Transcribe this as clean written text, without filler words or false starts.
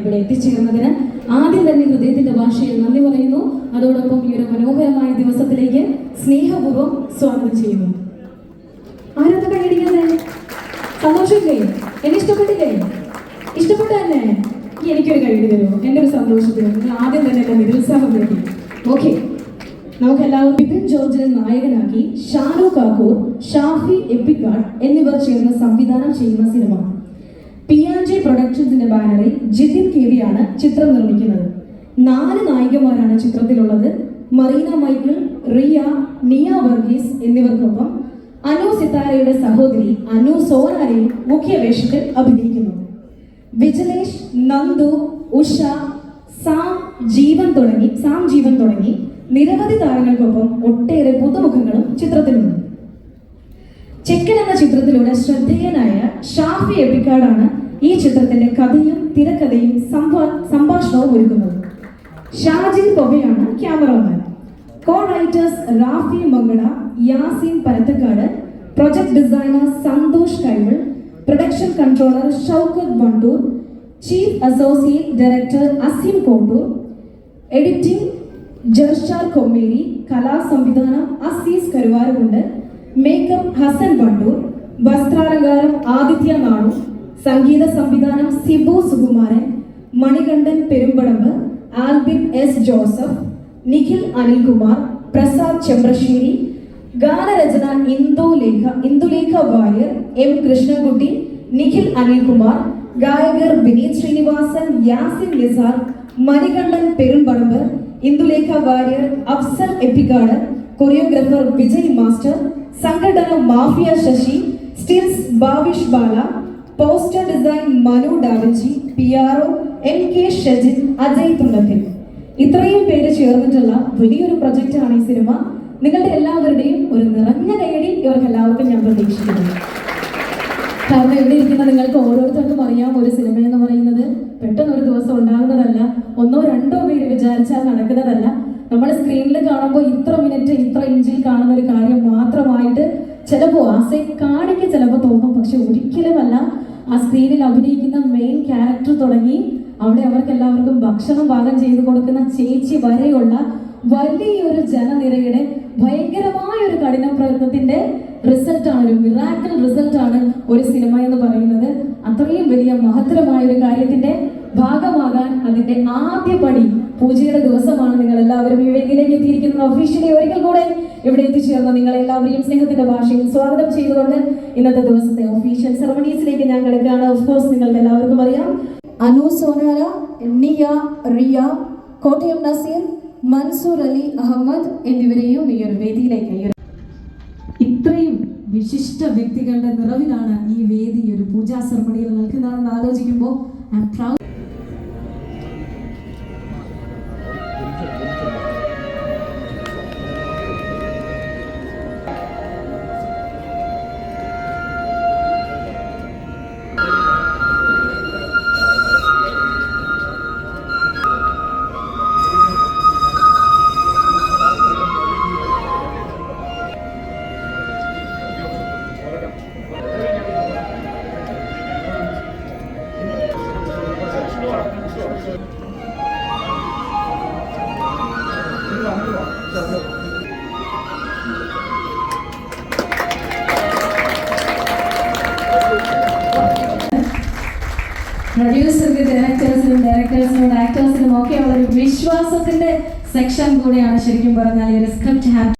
ഇവിടെ എത്തിച്ചേർന്നതിന് ആദ്യം തന്നെ ഹൃദയത്തിന്റെ ഭാഷയിൽ നന്ദി പറയുന്നു. അതോടൊപ്പം ഈ ഒരു മനോഹരമായ ദിവസത്തിലേക്ക് സ്നേഹപൂർവ്വം സ്വാഗതം ചെയ്യുന്നു. ആരൊക്കെ കൈയടിക്കാതെ? സന്തോഷമില്ലേ? എന്നെ ഇഷ്ടപ്പെട്ടില്ലേ? ഇഷ്ടപ്പെട്ടു തന്നെ എനിക്കൊരു കൈയടി തരുമോ? എൻ്റെ ഒരു സന്തോഷത്തിന് ആദ്യം തന്നെ എന്നെ നിരുത്സാഹം നൽകി. ഓക്കെ, നമുക്കെല്ലാവരും ബിപിൻ ജോർജിനെ നായകനാക്കി ഷാരൂഖ് കാക്കൂർ, ഷാഫി എപ്പിക്കാട് എന്നിവർ ചേർന്ന് സംവിധാനം ചെയ്യുന്ന സിനിമ. പിയാൻജെ പ്രൊഡക്ഷൻസിന്റെ ബാനറിൽ ജിതിൻ കേവിയാണ് ചിത്രം നിർമ്മിക്കുന്നത്. 4 നായികമാരാണ് ചിത്രത്തിലുള്ളത്. മറീന മൈക്കിൾ, റിയ, നിയ വർഗീസ് എന്നിവർക്കൊപ്പം അനു സിത്താരയുടെ സഹോദരി അനു സോനാരയും മുഖ്യ വേഷത്തിൽ അഭിനയിക്കുന്നു. വിജലേഷ്, നന്ദു, ഉഷ, സാം ജീവൻ തുടങ്ങി നിരവധി താരങ്ങൾക്കൊപ്പം ഒട്ടേറെ പുതുമുഖങ്ങളും ചിത്രത്തിലുണ്ട്. ചെക്കൻ എന്ന ചിത്രത്തിലൂടെ ശ്രദ്ധേയനായ ഷാഫി എപ്പിക്കാടാണ് ഈ ചിത്രത്തിന്റെ കഥയും തിരക്കഥയും സംഭാഷണവും ഒരുക്കുന്നത്. ഷാജിൽ പൊബയാണ് cameraman. Co writers Rafi Mankada, Yasin Parathakkad, project designer Santhosh Kaival, production controller Shoukath Wandoor, chief associate director Azeem Kottoor, editing Jarshar Kommeri, കലാസംവിധാനം അസീസ് കരുവാരുകൊണ്ട്, മേക്കപ്പ് ഹസൻ വണ്ടൂർ, വസ്ത്രാലങ്കാരം ആദിത്യ നാണു, സംഗീത സംവിധാനം സിബു സുകുമാരൻ, മണികണ്ഠൻ പെരുമ്പടമ്പ്, ആൽബിൻ എസ് ജോസഫ്, നിഖിൽ അനിൽകുമാർ, പ്രസാദ് ചെമ്പ്രശ്ശേരി, ഗാനരചന ഇന്ദുലേഖ വാര്യർ, എം കൃഷ്ണൻകുട്ടി, നിഖിൽ അനിൽകുമാർ, ഗായകർ വിനീത് ശ്രീനിവാസൻ, യാസിൻ നിസാർ, മണികണ്ഠൻ പെരുമ്പടമ്പ്, ഇന്ദുലേഖ വാര്യർ, അഫ്സൽ എപ്പിക്കാട്, കൊറിയോഗ്രാഫർ വിജയ് മാസ്റ്റർ, സംഘടന mafia Sasi, stills Bhavish Bala, poster design Manu Davinci, PRO MK Shajin, Ajay Thundathil. ഇത്രയും പേര് ചേർന്നിട്ടുള്ള വലിയൊരു പ്രൊജക്റ്റാണ് ഈ സിനിമ. നിങ്ങളുടെ എല്ലാവരുടെയും ഒരു നിറഞ്ഞ കൈയടി ഇവർക്ക് എല്ലാവർക്കും ഞാൻ പ്രതീക്ഷിക്കുന്നു. കാരണം ഇവിടെ ഇരിക്കുന്ന നിങ്ങൾക്ക് ഓരോരുത്തർക്കും അറിയാം, ഒരു സിനിമ എന്ന് പറയുന്നത് പെട്ടെന്ന് ഒരു ദിവസം ഉണ്ടാകുന്നതല്ല, 1-2 പേര് വിചാരിച്ചാൽ നടക്കുന്നതല്ല. നമ്മൾ സ്ക്രീനിൽ കാണുമ്പോൾ ഇത്ര മിനിറ്റ് ഇത്ര ഇഞ്ചിൽ കാണുന്ന ഒരു കാര്യം മാത്രമായിട്ട് ചിലപ്പോൾ കാണിക്ക് ചിലപ്പോൾ തോന്നും. പക്ഷെ ഒരിക്കലുമല്ല. ആ സ്ക്രീനിൽ അഭിനയിക്കുന്ന മെയിൻ ക്യാരക്ടർ തുടങ്ങി അവിടെ അവർക്ക് എല്ലാവർക്കും ഭക്ഷണം പാകം ചെയ്ത് കൊടുക്കുന്ന ചേച്ചി വരെയുള്ള വലിയൊരു ജനനിരയുടെ ഭയങ്കരമായ ഒരു കഠിന പ്രയത്നത്തിന്റെ റിസൾട്ടാണ്, ഒരു മിറാക്കിൾ റിസൾട്ടാണ് ഒരു സിനിമ എന്ന് പറയുന്നത്. അത്രയും വലിയ മഹത്തരമായ ഒരു കാര്യത്തിന്റെ ഭാഗമാകാൻ അതിന്റെ ആദ്യ പടി പൂജയുടെ ദിവസമാണ് നിങ്ങൾ എല്ലാവരും ഈ വേദിയിലേക്ക് എത്തിയിരിക്കുന്നത്. ഒഫീഷ്യലി ഒരിക്കൽ കൂടെ ഇവിടെ എത്തിച്ചേർന്ന നിങ്ങൾ എല്ലാവരെയും സ്നേഹത്തിന്റെ ഭാഷയിൽ സ്വാഗതം ചെയ്തുകൊണ്ട് ഇന്നത്തെ ദിവസത്തെ ഒഫീഷ്യൽ സെറമണീസിലേക്ക് ഞാൻ കിടക്കുകയാണ്. ഓഫ്കോഴ്സ് നിങ്ങൾക്ക് എല്ലാവർക്കും അറിയാം, അനു സോനാര, നിയ, റിയ, കോട്ടയം നസീർ, മൻസൂർ അലി അഹമ്മദ് എന്നിവരെയും ഈ ഒരു വേദിയിലേക്ക്, ഇത്രയും വിശിഷ്ട വ്യക്തികളുടെ നിറവിലാണ് ഈ വേദി ഒരു പൂജാ സെറമണിയിൽ നിൽക്കുന്നതെന്ന് ആലോചിക്കുമ്പോൾ ഐ ആം പ്രൗഡ്. പ്രൊഡ്യൂസർക്ക് ഡയറക്ടേഴ്സിനും ആക്ടേഴ്സിനും ഒക്കെ ഉള്ള ഒരു വിശ്വാസത്തിന്റെ സെക്ഷൻ കൂടെയാണ് ശരിക്കും പറഞ്ഞാൽ ഈ ഒരു സ്ക്രിപ്റ്റ്